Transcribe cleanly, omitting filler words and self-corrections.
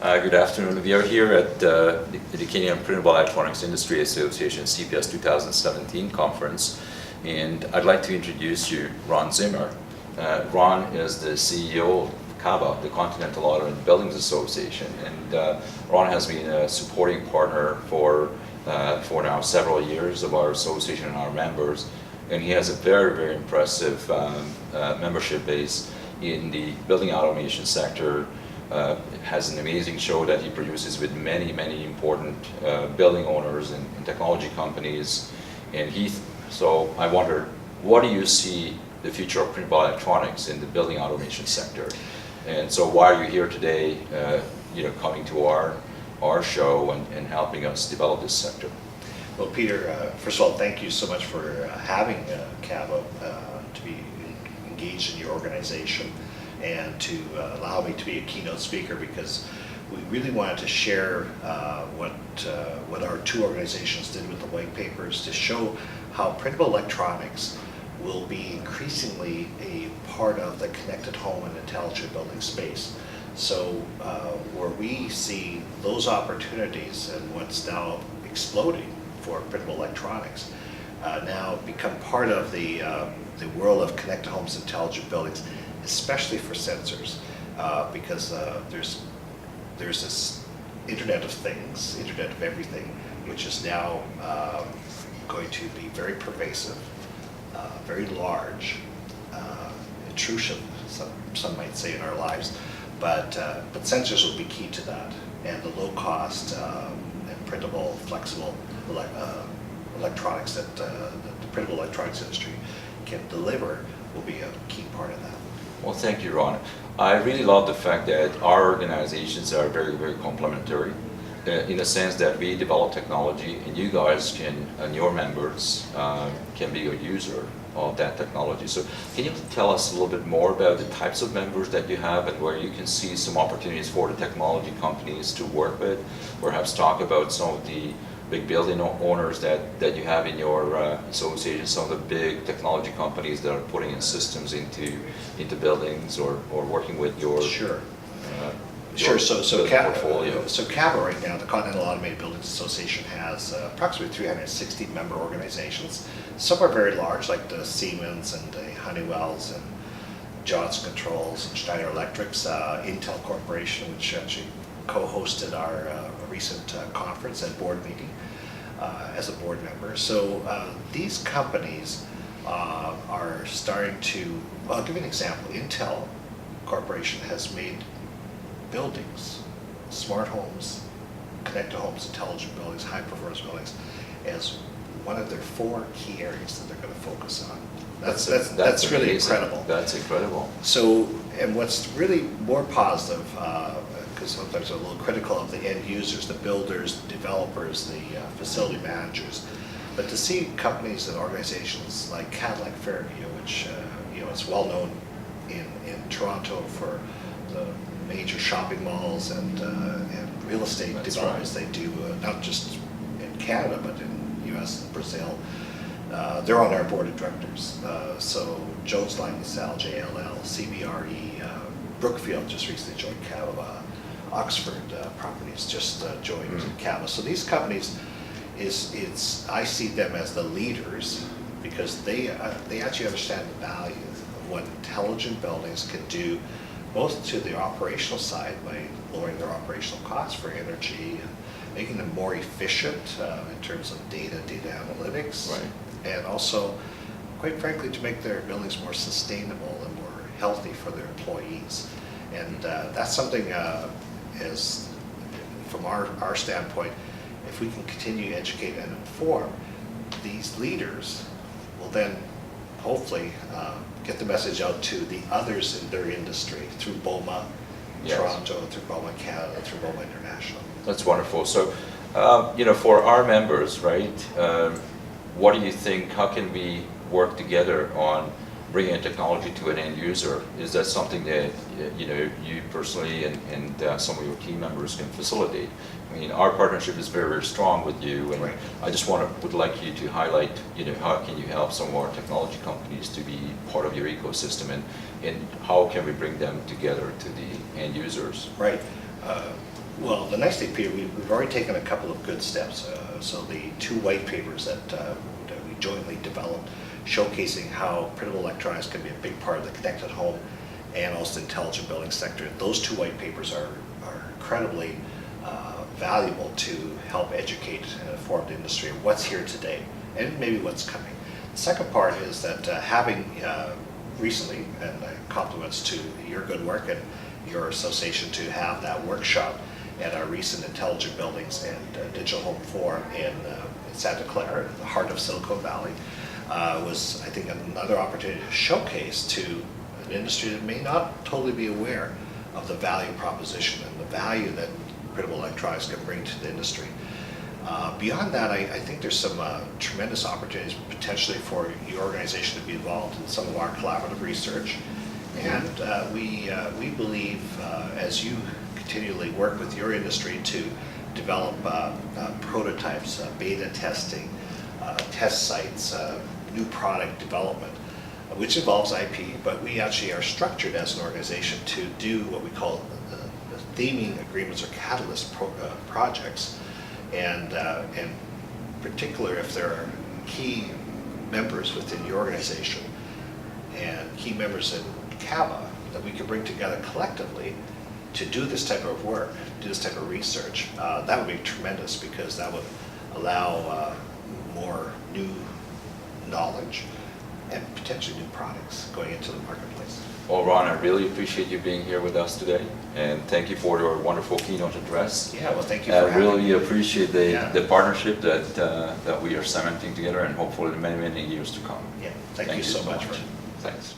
Good afternoon. We are here at the Canadian Printable Electronics Industry Association CPES 2017 conference, and I'd like to introduce you Ron Zimmer. Ron is the CEO of CABA, the Continental Auto and Buildings Association, and Ron has been a supporting partner for now several years of our association and our members, and he has a very, very impressive membership base in the building automation sector. Has an amazing show that he produces with many, many important building owners and technology companies. And so I wonder, what do you see the future of printable electronics in the building automation sector? And so why are you here today, coming to our show and helping us develop this sector? Well, Peter, first of all, thank you so much for having CABA to be engaged in your organization and to allow me to be a keynote speaker, because we really wanted to share what our two organizations did with the white papers to show how printable electronics will be increasingly a part of the connected home and intelligent building space. So where we see those opportunities and what's now exploding for printable electronics now become part of the world of connected homes, intelligent buildings, especially for sensors, because there's this Internet of Things, Internet of Everything, which is now going to be very pervasive, very large, intrusive, some might say, in our lives, but sensors will be key to that, and the low cost and printable, flexible electronics that the printable electronics industry can deliver will be a key part of that. Well, thank you, Ron. I really love the fact that our organizations are very, very complementary in the sense that we develop technology, and you guys and your members can be a user of that technology. So can you tell us a little bit more about the types of members that you have and where you can see some opportunities for the technology companies to work with? Perhaps talk about some of the big building owners that you have in your association, some of the big technology companies that are putting in systems into buildings or working with your portfolio. So CABA right now, the Continental Automated Buildings Association, has approximately 360 member organizations. Some are very large, like the Siemens and the Honeywells and Johnson Controls and Schneider Electrics, Intel Corporation, which actually co-hosted our recent conference and board meeting as a board member. So these companies are starting to, well, I'll give you an example. Intel Corporation has made buildings, smart homes, connected homes, intelligent buildings, high performance buildings, as one of their 4 key areas that they're going to focus on. That's really incredible. That's incredible. So, and what's really more positive, because sometimes I'm a little critical of the end users, the builders, the developers, the facility managers, but to see companies and organizations like Cadillac Fairview, which is well known in Toronto for the major shopping malls and real estate That's developments right. they do, not just in Canada but in US and Brazil. They're on our board of directors. So Jones Lang LaSalle, JLL, CBRE, Brookfield just recently joined CABA, Oxford Properties just joined CABA. So these companies, I see them as the leaders because they actually understand the value of what intelligent buildings can do, both to the operational side by lowering their operational costs for energy and making them more efficient in terms of data analytics, right, and also, quite frankly, to make their buildings more sustainable and more healthy for their employees. And that's something, as from our standpoint, if we can continue to educate and inform, these leaders will then hopefully get the message out to the others in their industry through BOMA, yes, Toronto, through BOMA Canada, through BOMA International. That's wonderful. So, for our members, right, what do you think, how can we work together on bringing technology to an end user? Is that something that you personally and some of your team members can facilitate? I mean, our partnership is very, very strong with you, and right, I just would like you to highlight, how can you help some of our technology companies to be part of your ecosystem, and how can we bring them together to the end users? Right. Well, the nice thing, Peter, we've already taken a couple of good steps. So the two white papers that we jointly developed showcasing how printable electronics can be a big part of the connected home and also the intelligent building sector. Those two white papers are incredibly valuable to help educate and inform the industry of what's here today and maybe what's coming. The second part is that having recently, and compliments to your good work and your association to have that workshop at our recent Intelligent Buildings and Digital Home Forum in Santa Clara, the heart of Silicon Valley, was, I think, another opportunity to showcase to an industry that may not totally be aware of the value proposition and the value that printable electronics can bring to the industry. Beyond that, I think there's some tremendous opportunities potentially for your organization to be involved in some of our collaborative research. And we believe, as you continually work with your industry to develop prototypes, beta testing, test sites, new product development, which involves IP, but we actually are structured as an organization to do what we call theming agreements or catalyst projects. And in particular, if there are key members within your organization and key members in CABA that we can bring together collectively to do this type of work, do this type of research, that would be tremendous, because that would allow more new knowledge and potentially new products going into the marketplace. Well, Ron, I really appreciate you being here with us today, and thank you for your wonderful keynote address. Yeah, well, thank you for having me. I really appreciate the partnership that we are cementing together, and hopefully many, many years to come. Yeah, thank you so much. Thanks.